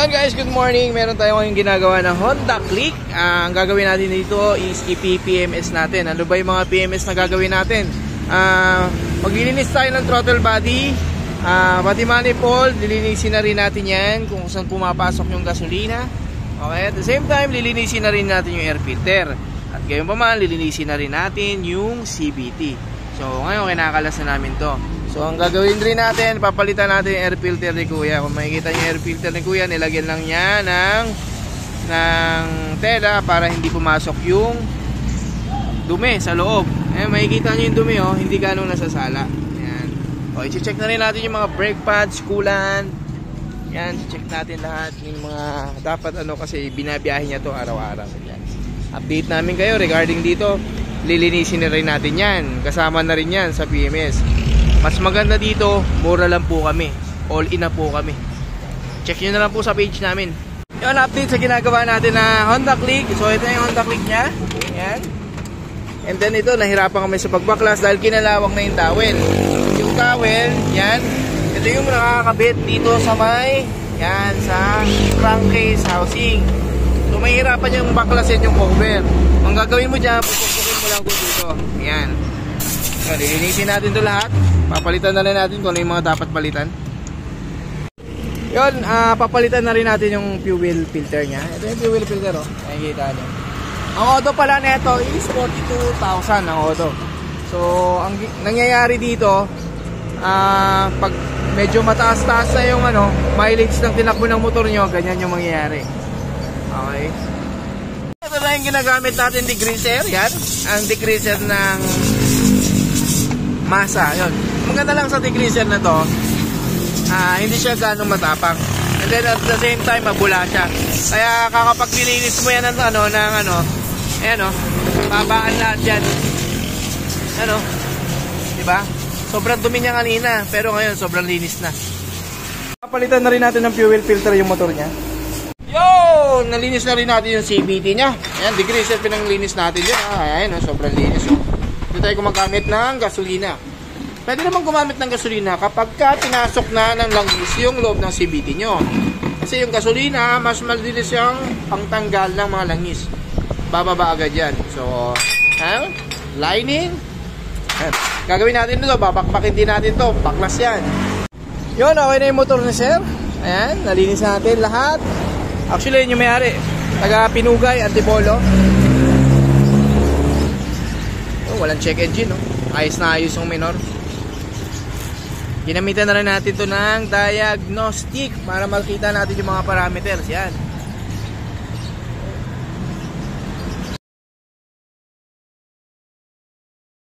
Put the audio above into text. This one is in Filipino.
Yan guys, good morning. Meron tayong ngayong ginagawa na Honda Click. Ang gagawin natin dito is ipi-PMS natin. Ano ba yung mga PMS na gagawin natin? Maglilinis tayo ng throttle body, pati manifold, lilinisin na rin natin yan kung saan pumapasok yung gasolina. Okay, at the same time, lilinisin na rin natin yung air filter. At gayon pa man, lilinisin na rin natin yung CVT. So ngayon, kinakalas na namin to. So ang gagawin rin natin, papalitan natin yung air filter ni Kuya. Kung makikita nyo yung air filter ni Kuya, nilagyan lang niya ng tela para hindi pumasok yung dumi sa loob. Makikita nyo yung dumi, oh, hindi ganong nasasala. Ayan. O, i-check na rin natin yung mga brake pads, coolant. Yan, check natin lahat yung mga dapat kasi binabiyahe niya to araw-araw. Update namin kayo regarding dito. Lilinisin na rin natin yan. Kasama na rin yan sa PMS. Mas maganda dito, mura lang po kami. All in na po kami. Check nyo na lang po sa page namin. Yun, update sa ginagawa natin na Honda Click. So ito yung Honda Click nya. Yan. And then ito, nahirapan kami sa pagbaklas dahil kinalawak na yung towel. Yung towel, yan. Ito yung nakakabit dito sa may, yan, sa crankcase housing. So mahirapan yung baklasin yung cover. Ang gagawin mo dyan, pupukin mo lang dito. Yan. So, lilinisin natin ito lahat. Papalitan na rin natin kung ano yung mga dapat palitan. Yun, papalitan na rin natin yung fuel filter nya. Ito yung fuel filter, oh. Nakikita nyo. Ang auto pala nito is 42,000 ang auto. So, ang nangyayari dito, pag medyo mataas-taas na yung mileage ng tinakbo ng motor nyo, ganyan yung mangyayari. Okay. Ito na yung ginagamit natin, degreaser. Yan, ang degreaser ng masa. Yun. Maganda lang sa degreaser na to, hindi siya ganong matapang. And then at the same time, mabula siya. Kaya kakapag nilinis mo yan ng ayan o, babaan lahat yan. Ano? Diba? Sobrang dumi niya kanina, pero ngayon sobrang linis na. Papalitan na rin natin ng fuel filter yung motor niya. Yo! Nalinis na rin natin yung CVT niya. Ayan, degreaser pinanglinis natin dyan. Ayan, sobrang linis. Dito tayo gumagamit ng gasolina. Pwede naman gumamit ng gasolina kapag pinasok na ng langis yung loob ng CVT nyo. Kasi yung gasolina, mas malinis yung pangtanggal ng mga langis. Bababa agad yan. So, lining. Gagawin natin ito, babakbakin din natin to. Baklas yan. Yun, okay na yung motor ni sir. Ayan, nalinis natin lahat. Actually, yun yung may-ari. Taga Pinugay, Antipolo. Walang check engine, no? Ayos na ayos yung minor. Ginamitan na rin natin to ng diagnostic para makita natin yung mga parameters. Yan.